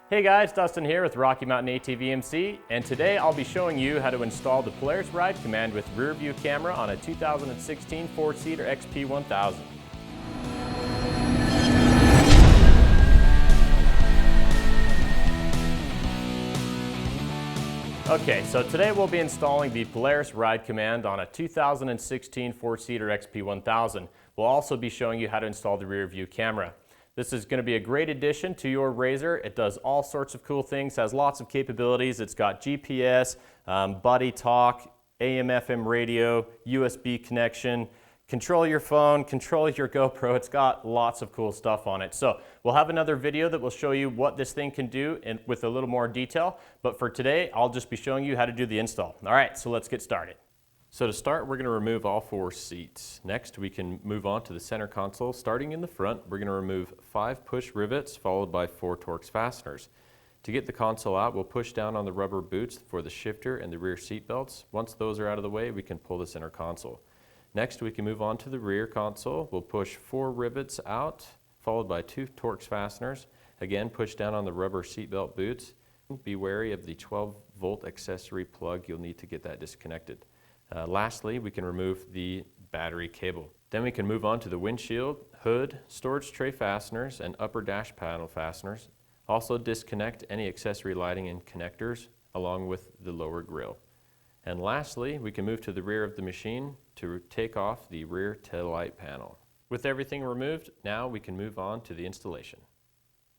Hey guys, Dustin here with Rocky Mountain ATVMC, and today I'll be showing you how to install the Polaris Ride Command with rear view camera on a 2016 4-seater XP1000. Okay, so today we'll be installing the Polaris Ride Command on a 2016 4-seater XP1000. We'll also be showing you how to install the rear view camera. This is going to be a great addition to your RZR. It does all sorts of cool things, has lots of capabilities. It's got GPS, buddy talk, AM, FM radio, USB connection, control your phone, control your GoPro. It's got lots of cool stuff on it. So we'll have another video that will show you what this thing can do with a little more detail. But for today, I'll just be showing you how to do the install. All right, so let's get started. So to start, we're going to remove all 4 seats. Next, we can move on to the center console. Starting in the front, we're going to remove 5 push rivets followed by 4 Torx fasteners. To get the console out, we'll push down on the rubber boots for the shifter and the rear seat belts. Once those are out of the way, we can pull the center console. Next, we can move on to the rear console. We'll push 4 rivets out, followed by 2 Torx fasteners. Again, push down on the rubber seat belt boots. Be wary of the 12-volt accessory plug. You'll need to get that disconnected. Lastly, we can remove the battery cable. Then we can move on to the windshield, hood, storage tray fasteners, and upper dash panel fasteners. Also disconnect any accessory lighting and connectors along with the lower grille. And lastly, we can move to the rear of the machine to take off the rear tail light panel. With everything removed, now we can move on to the installation.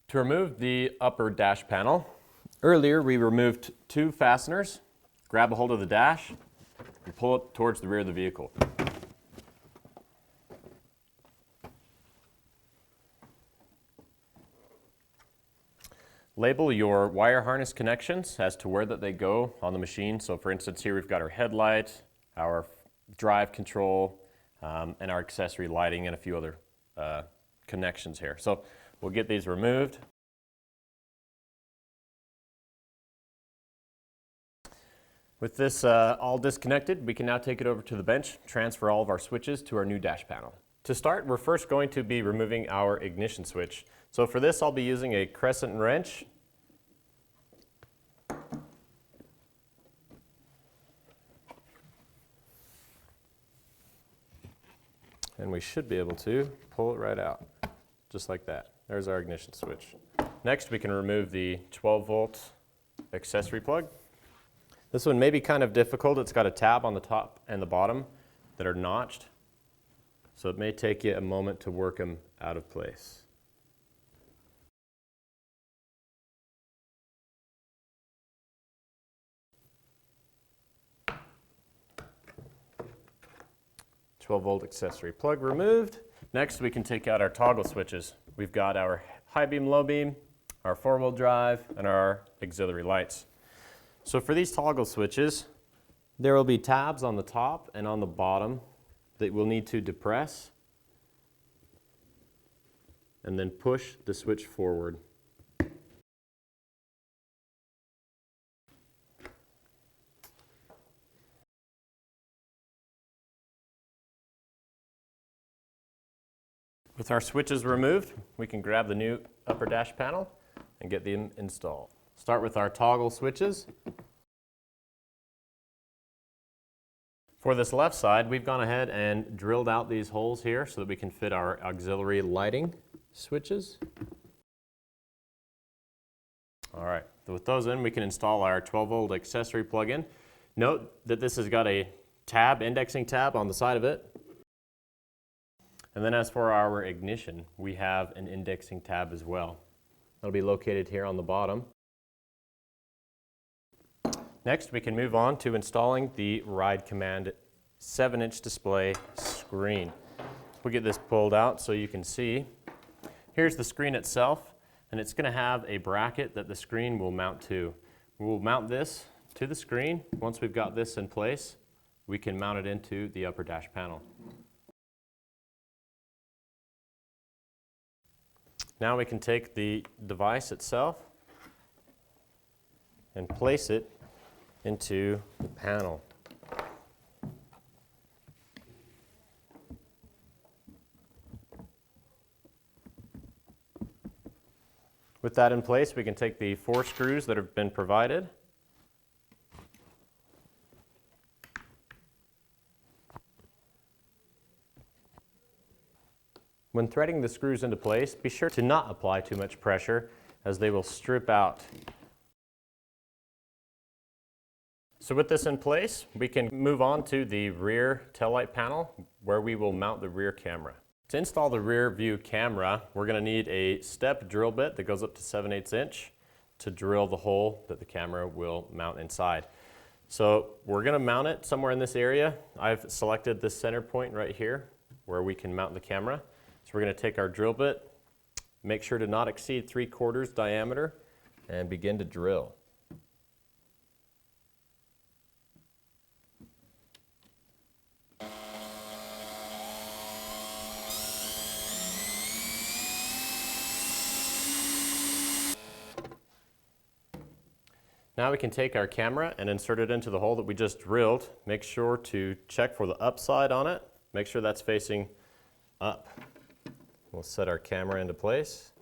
To remove the upper dash panel, earlier we removed 2 fasteners. Grab a hold of the dash and pull it towards the rear of the vehicle. Label your wire harness connections as to where that they go on the machine. So for instance, here we've got our headlight, our drive control, and our accessory lighting and a few other connections here. So we'll get these removed. With this all disconnected, we can now take it over to the bench, transfer all of our switches to our new dash panel. To start, we're first going to be removing our ignition switch. So for this, I'll be using a crescent wrench. And we should be able to pull it right out, just like that. There's our ignition switch. Next, we can remove the 12-volt accessory plug. This one may be kind of difficult. It's got a tab on the top and the bottom that are notched, so it may take you a moment to work them out of place. "12-volt accessory plug removed. Next, we can take out our toggle switches. We've got our high beam, low beam, our 4-wheel drive, and our auxiliary lights. So for these toggle switches, there will be tabs on the top and on the bottom that we'll need to depress and then push the switch forward. With our switches removed, we can grab the new upper dash panel and get them installed. Start with our toggle switches. For this left side, we've gone ahead and drilled out these holes here so that we can fit our auxiliary lighting switches. All right, so with those in, we can install our 12-volt accessory plug-in. Note that this has got a tab, indexing tab on the side of it. And then as for our ignition, we have an indexing tab as well. That'll be located here on the bottom. Next, we can move on to installing the Ride Command 7-inch display screen. We'll get this pulled out so you can see. Here's the screen itself, and it's going to have a bracket that the screen will mount to. We'll mount this to the screen. Once we've got this in place, we can mount it into the upper dash panel. Now we can take the device itself and place it into the panel. With that in place, we can take the 4 screws that have been provided. When threading the screws into place, be sure to not apply too much pressure as they will strip out. So with this in place, we can move on to the rear taillight panel where we will mount the rear camera. To install the rear view camera, we're going to need a step drill bit that goes up to 7/8 inch to drill the hole that the camera will mount inside. So we're going to mount it somewhere in this area. I've selected this center point right here where we can mount the camera. So we're going to take our drill bit, make sure to not exceed 3/4 diameter, and begin to drill. Now we can take our camera and insert it into the hole that we just drilled. Make sure to check for the upside on it. Make sure that's facing up. We'll set our camera into place.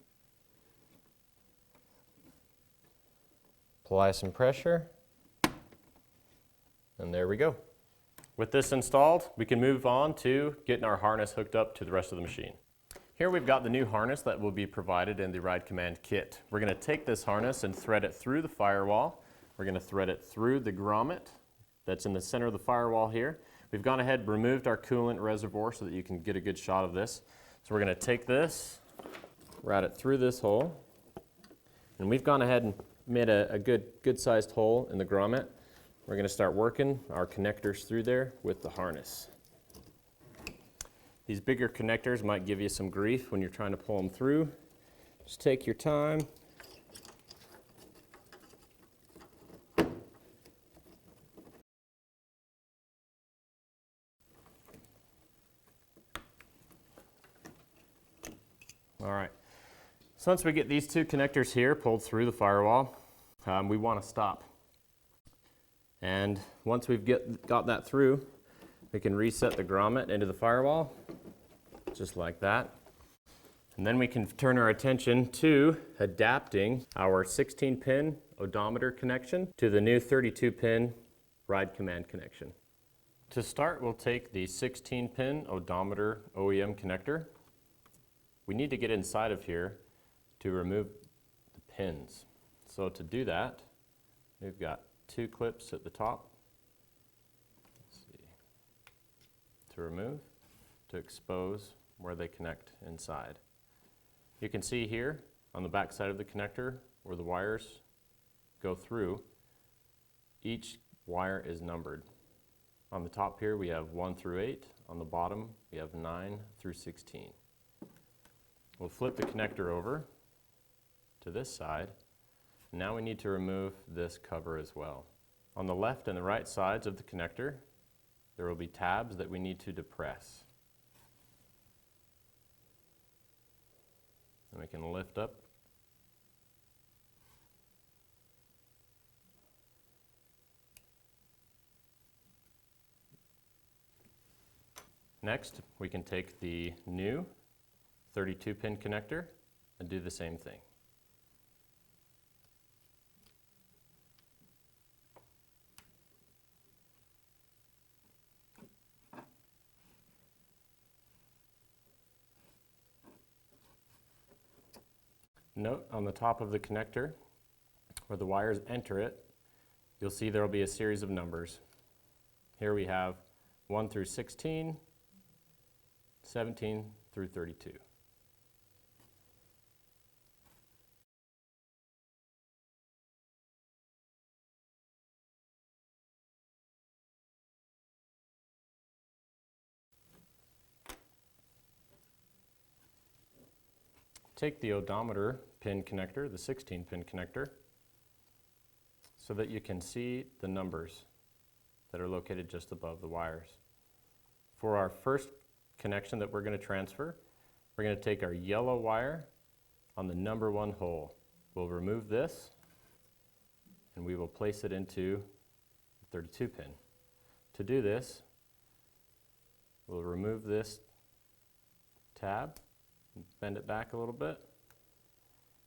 Apply some pressure. And there we go. With this installed, we can move on to getting our harness hooked up to the rest of the machine. Here we've got the new harness that will be provided in the Ride Command kit. We're going to take this harness and thread it through the firewall. We're going to thread it through the grommet that's in the center of the firewall here. We've gone ahead and removed our coolant reservoir so that you can get a good shot of this. So we're going to take this, route it through this hole, and we've gone ahead and made a good sized hole in the grommet. We're going to start working our connectors through there with the harness. These bigger connectors might give you some grief when you're trying to pull them through. Just take your time. All right, so once we get these 2 connectors here pulled through the firewall, we want to stop. And once we've got that through, we can reset the grommet into the firewall, just like that. And then we can turn our attention to adapting our 16-pin odometer connection to the new 32-pin Ride Command connection. To start, we'll take the 16-pin odometer OEM connector. We need to get inside of here to remove the pins. So to do that, we've got 2 clips at the top. Let's see. To remove, to expose where they connect inside. You can see here on the back side of the connector where the wires go through, each wire is numbered. On the top here we have 1 through 8. On the bottom we have 9 through 16. We'll flip the connector over to this side. Now we need to remove this cover as well. On the left and the right sides of the connector, there will be tabs that we need to depress. And we can lift up. Next, we can take the new 32-pin connector and do the same thing. Note on the top of the connector where the wires enter it, you'll see there will be a series of numbers. Here we have 1 through 16, 17 through 32. Take the odometer pin connector, the 16-pin connector, so that you can see the numbers that are located just above the wires. For our first connection that we're going to transfer, we're going to take our yellow wire on the number 1 hole. We'll remove this and we will place it into the 32-pin. To do this, we'll remove this tab, bend it back a little bit.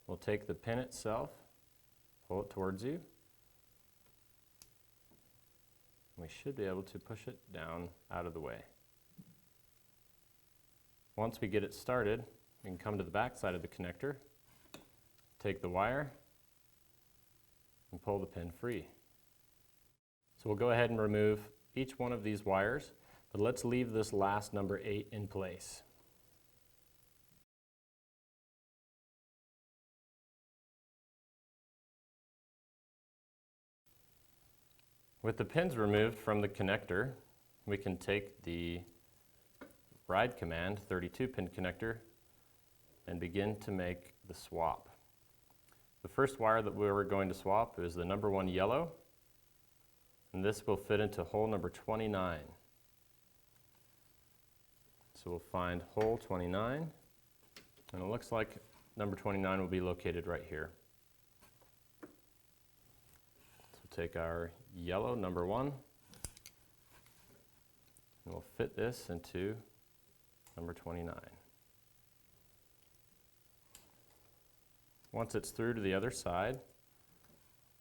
we'll take the pin itself, pull it towards you. We should be able to push it down out of the way. Once we get it started, we can come to the back side of the connector, take the wire, and pull the pin free. So we'll go ahead and remove each one of these wires, but let's leave this last number 8 in place. With the pins removed from the connector, we can take the Ride Command 32-pin connector and begin to make the swap. The first wire that we're going to swap is the number 1 yellow, and this will fit into hole number 29. So we'll find hole 29, and it looks like number 29 will be located right here. So we'll take our yellow number 1, and we'll fit this into number 29. Once it's through to the other side,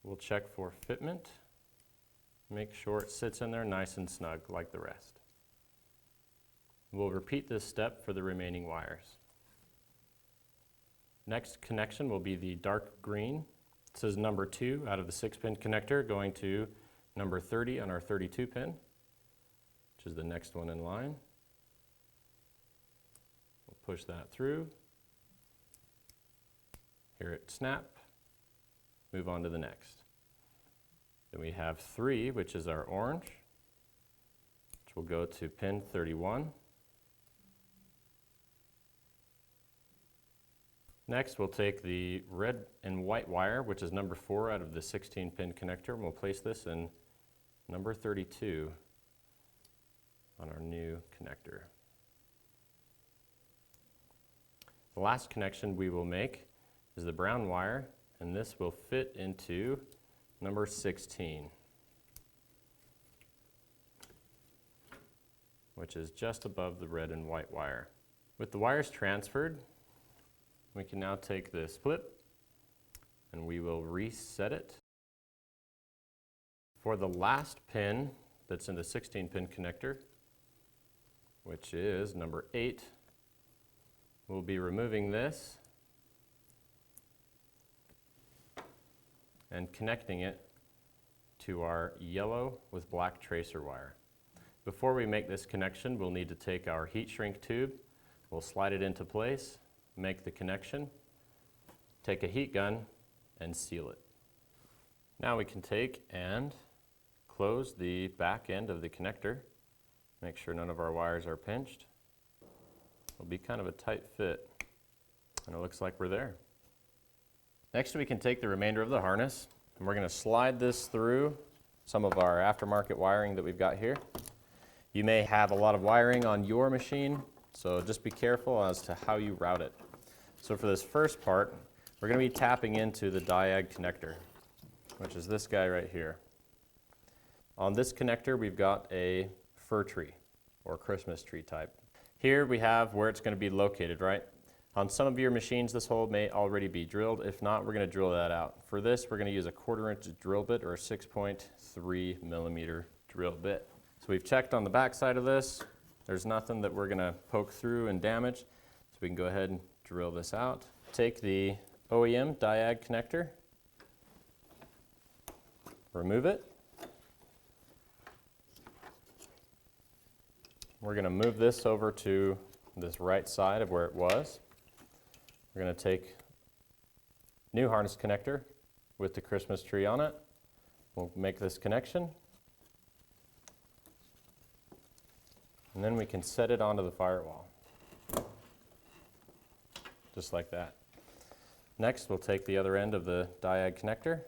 we'll check for fitment. Make sure it sits in there nice and snug like the rest. We'll repeat this step for the remaining wires. Next connection will be the dark green. It says number 2 out of the 6-pin connector going to number 30 on our 32 pin, which is the next one in line. We'll push that through. Hear it snap, move on to the next. Then we have 3, which is our orange, which will go to pin 31. Next, we'll take the red and white wire, which is number 4 out of the 16-pin connector, and we'll place this in number 32 on our new connector. The last connection we will make is the brown wire, and this will fit into number 16, which is just above the red and white wire. With the wires transferred, we can now take this clip and we will reset it. For the last pin that's in the 16-pin connector, which is number 8, we'll be removing this and connecting it to our yellow with black tracer wire. Before we make this connection, we'll need to take our heat shrink tube, we'll slide it into place, make the connection, take a heat gun, and seal it. Now we can take and close the back end of the connector, make sure none of our wires are pinched. It'll be kind of a tight fit, and it looks like we're there. Next, we can take the remainder of the harness, and we're going to slide this through some of our aftermarket wiring that we've got here. You may have a lot of wiring on your machine, so just be careful as to how you route it. So for this first part, we're going to be tapping into the Diag Connector, which is this guy right here. On this connector, we've got a fir tree or Christmas tree type. Here we have where it's going to be located, right? On some of your machines, this hole may already be drilled. If not, we're going to drill that out. For this, we're going to use a 1/4-inch drill bit or a 6.3 millimeter drill bit. So we've checked on the back side of this. There's nothing that we're going to poke through and damage. So we can go ahead and drill this out. Take the OEM Diag Connector, remove it. We're going to move this over to this right side of where it was. We're going to take new harness connector with the Christmas tree on it. We'll make this connection. And then we can set it onto the firewall. Just like that. Next, we'll take the other end of the Diag connector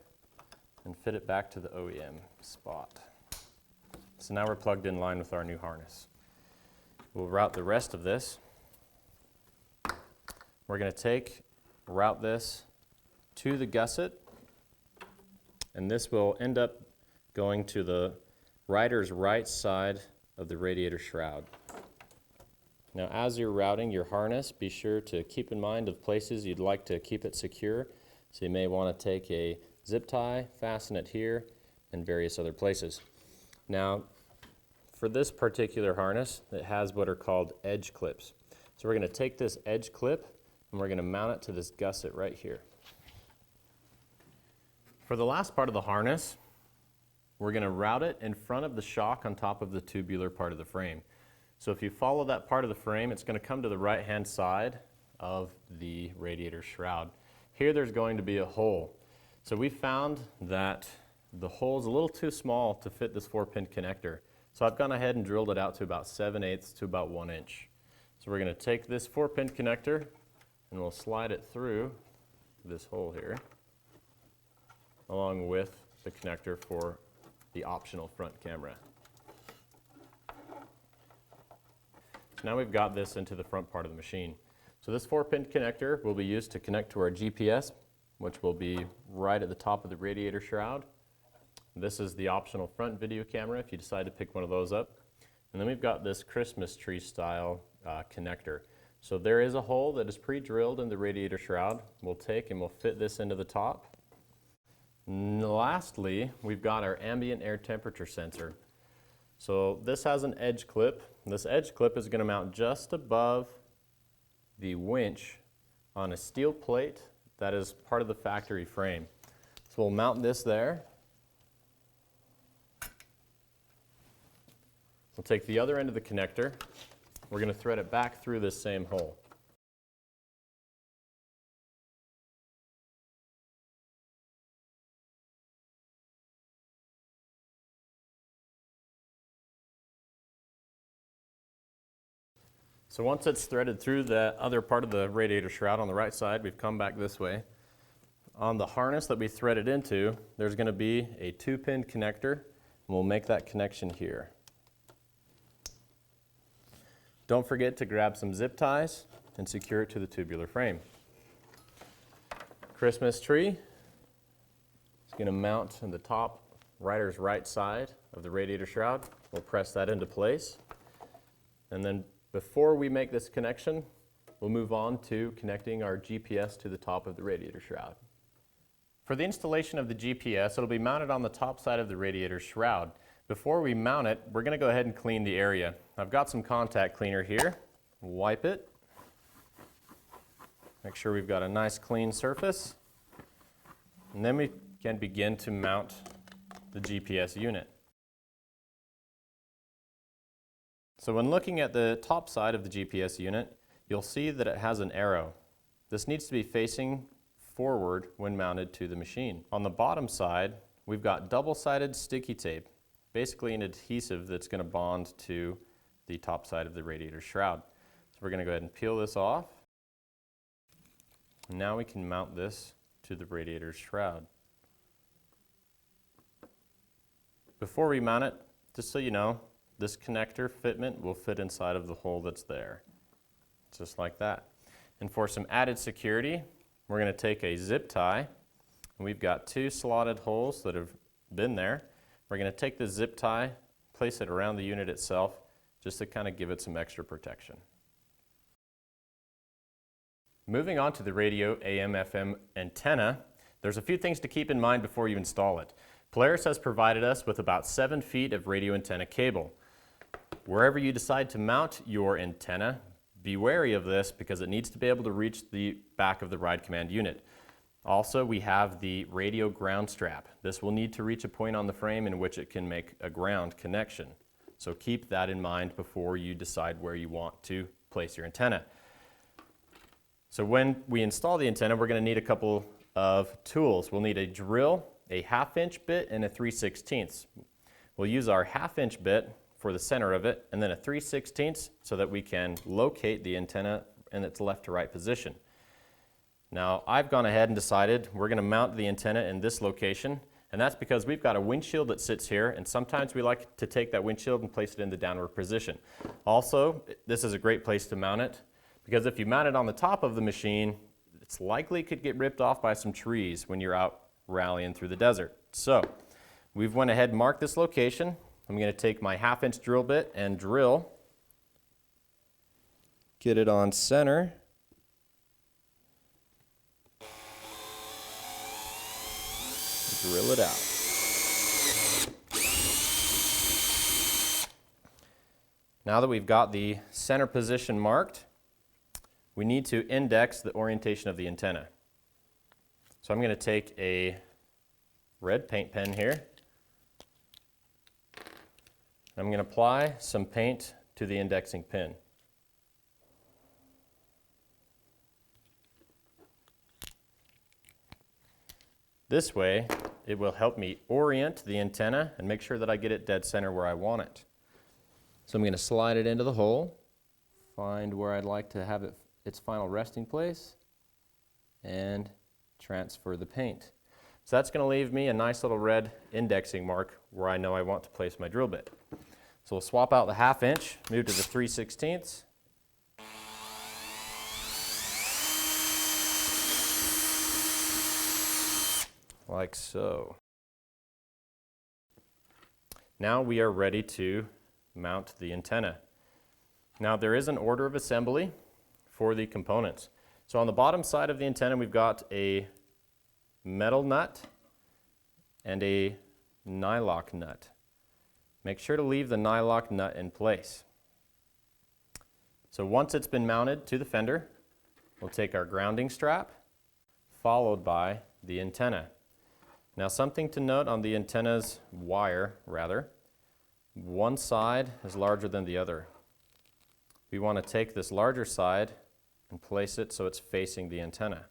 and fit it back to the OEM spot. So now we're plugged in line with our new harness. We'll route the rest of this. We're going to route this to the gusset, and this will end up going to the rider's right side of the radiator shroud. Now as you're routing your harness, be sure to keep in mind of places you'd like to keep it secure. So you may want to take a zip tie, fasten it here, and various other places. Now for this particular harness, it has what are called edge clips. So we're going to take this edge clip and we're going to mount it to this gusset right here. For the last part of the harness, we're going to route it in front of the shock on top of the tubular part of the frame. So if you follow that part of the frame, it's going to come to the right-hand side of the radiator shroud. Here there's going to be a hole. So we found that the hole is a little too small to fit this 4-pin connector. So I've gone ahead and drilled it out to about 7/8 to about 1 inch. So we're going to take this 4-pin connector and we'll slide it through this hole here, along with the connector for the optional front camera. So now we've got this into the front part of the machine. So this 4-pin connector will be used to connect to our GPS, which will be right at the top of the radiator shroud. This is the optional front video camera if you decide to pick one of those up. And then we've got this Christmas tree style connector. So there is a hole that is pre-drilled in the radiator shroud. We'll take and we'll fit this into the top. And lastly, we've got our ambient air temperature sensor. So this has an edge clip. This edge clip is going to mount just above the winch on a steel plate that is part of the factory frame. So we'll mount this there. We'll take the other end of the connector. We're going to thread it back through this same hole. So once it's threaded through the other part of the radiator shroud on the right side, we've come back this way. On the harness that we threaded into, there's going to be a 2-pin connector, and we'll make that connection here. Don't forget to grab some zip ties and secure it to the tubular frame. Christmas tree is going to mount in the top rider's right side of the radiator shroud. We'll press that into place, and then before we make this connection, we'll move on to connecting our GPS to the top of the radiator shroud. For the installation of the GPS, it'll be mounted on the top side of the radiator shroud. Before we mount it, we're going to go ahead and clean the area. I've got some contact cleaner here. Wipe it. Make sure we've got a nice clean surface. And then we can begin to mount the GPS unit. So when looking at the top side of the GPS unit, you'll see that it has an arrow. This needs to be facing forward when mounted to the machine. On the bottom side, we've got double-sided sticky tape, basically an adhesive that's going to bond to the top side of the radiator shroud. So we're going to go ahead and peel this off. Now we can mount this to the radiator shroud. Before we mount it, just so you know, this connector fitment will fit inside of the hole that's there, just like that. And for some added security, we're going to take a zip tie, and we've got 2 slotted holes that have been there. We're going to take the zip tie, place it around the unit itself, just to kind of give it some extra protection. Moving on to the radio AM/FM antenna, there's a few things to keep in mind before you install it. Polaris has provided us with about 7 feet of radio antenna cable. Wherever you decide to mount your antenna, be wary of this because it needs to be able to reach the back of the Ride Command unit. Also, we have the radio ground strap. This will need to reach a point on the frame in which it can make a ground connection. So keep that in mind before you decide where you want to place your antenna. So when we install the antenna, we're going to need a couple of tools. We'll need a drill, a 1/2-inch bit, and a 3/16. We'll use our 1/2-inch bit for the center of it, and then a 3/16 so that we can locate the antenna in its left to right position. Now, I've gone ahead and decided we're going to mount the antenna in this location, and that's because we've got a windshield that sits here, and sometimes we like to take that windshield and place it in the downward position. Also, this is a great place to mount it, because if you mount it on the top of the machine, it's likely it could get ripped off by some trees when you're out rallying through the desert. So, we've went ahead and marked this location. I'm going to take my 1/2-inch drill bit and drill get it on center. Drill it out. Now that we've got the center position marked, we need to index the orientation of the antenna. So I'm going to take a red paint pen here. I'm going to apply some paint to the indexing pin. This way, it will help me orient the antenna and make sure that I get it dead center where I want it. So I'm going to slide it into the hole, find where I'd like to have its final resting place, and transfer the paint. So that's going to leave me a nice little red indexing mark where I know I want to place my drill bit. So we'll swap out the 1/2 inch, move to the 3/16. Like so. Now we are ready to mount the antenna. Now there is an order of assembly for the components. So on the bottom side of the antenna we've got a metal nut and a nylock nut. Make sure to leave the nylock nut in place. So once it's been mounted to the fender, we'll take our grounding strap, followed by the antenna. Now something to note on the antenna's wire, one side is larger than the other. We want to take this larger side and place it so it's facing the antenna.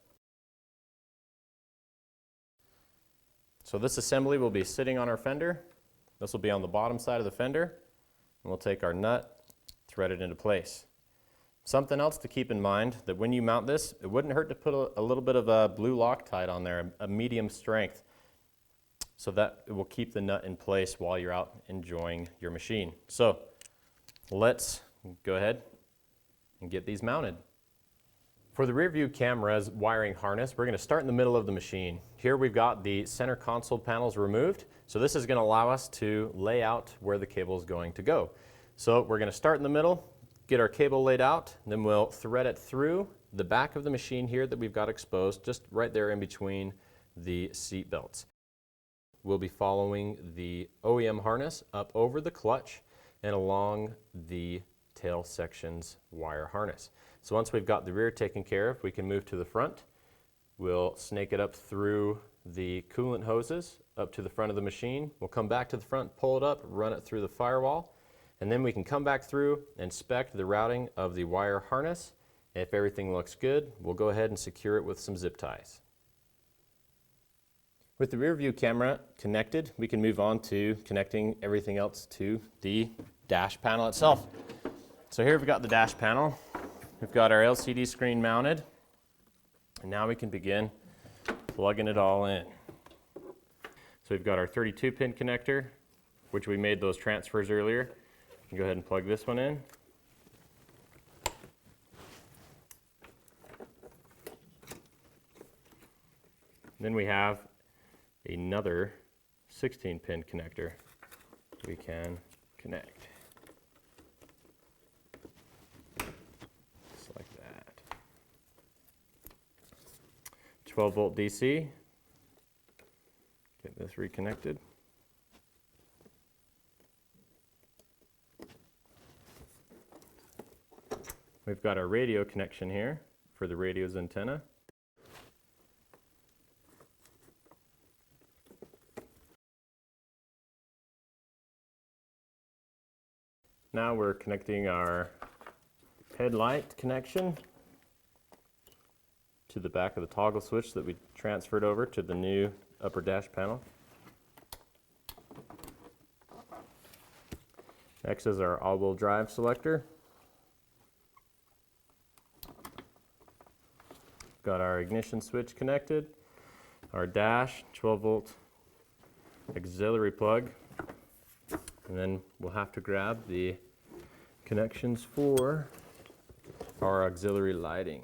So this assembly will be sitting on our fender. This will be on the bottom side of the fender, and we'll take our nut, thread it into place. Something else to keep in mind, that when you mount this, it wouldn't hurt to put a little bit of a blue Loctite on there, a medium strength, so that it will keep the nut in place while you're out enjoying your machine. So let's go ahead and get these mounted. For the rear view camera's wiring harness, we're going to start in the middle of the machine. Here we've got the center console panels removed, so this is going to allow us to lay out where the cable is going to go. So we're going to start in the middle, get our cable laid out, and then we'll thread it through the back of the machine here that we've got exposed, just right there in between the seat belts. We'll be following the OEM harness up over the clutch and along the tail section's wire harness. So once we've got the rear taken care of, we can move to the front. We'll snake it up through the coolant hoses up to the front of the machine. We'll come back to the front, pull it up, run it through the firewall, and then we can come back through, inspect the routing of the wire harness. If everything looks good, we'll go ahead and secure it with some zip ties. With the rear view camera connected, we can move on to connecting everything else to the dash panel itself. So here we've got the dash panel. We've got our LCD screen mounted, and now we can begin plugging it all in. So we've got our 32-pin connector, which we made those transfers earlier. You can go ahead and plug this one in. Then we have another 16-pin connector we can connect. Just like that. 12-volt DC. Get this reconnected. We've got our radio connection here for the radio's antenna. Now we're connecting our headlight connection to the back of the toggle switch that we transferred over to the new upper dash panel. Next is our all-wheel drive selector. Got our ignition switch connected, our dash, 12-volt auxiliary plug, and then we'll have to grab the connections for our auxiliary lighting.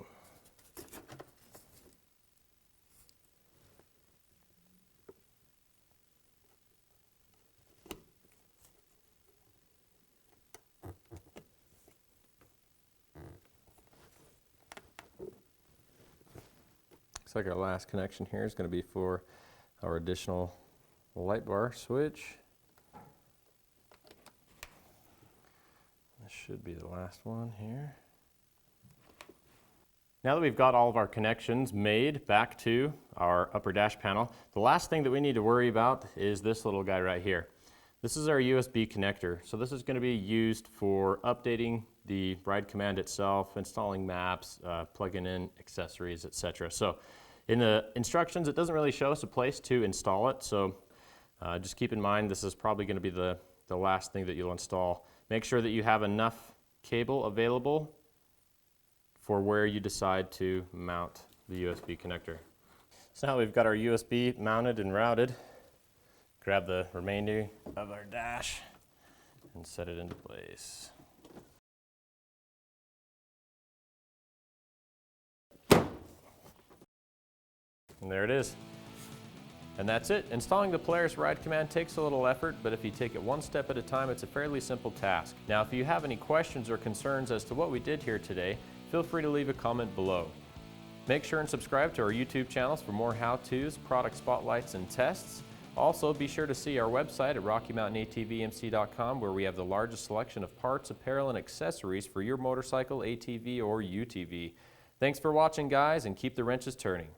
Looks like our last connection here is going to be for our additional light bar switch. This should be the last one here. Now that we've got all of our connections made back to our upper dash panel, the last thing that we need to worry about is this little guy right here. This is our USB connector. So this is going to be used for updating the Ride Command itself, installing maps, plugging in accessories, etc. So in the instructions, it doesn't really show us a place to install it. So just keep in mind, this is probably going to be the last thing that you'll install. Make sure that you have enough cable available for where you decide to mount the USB connector. So now we've got our USB mounted and routed. Grab the remainder of our dash and set it into place. And there it is. And that's it. Installing the Polaris Ride Command takes a little effort, but if you take it one step at a time, it's a fairly simple task. Now, if you have any questions or concerns as to what we did here today, feel free to leave a comment below. Make sure and subscribe to our YouTube channels for more how-tos, product spotlights, and tests. Also, be sure to see our website at RockyMountainATVMC.com, where we have the largest selection of parts, apparel, and accessories for your motorcycle, ATV, or UTV. Thanks for watching, guys, and keep the wrenches turning.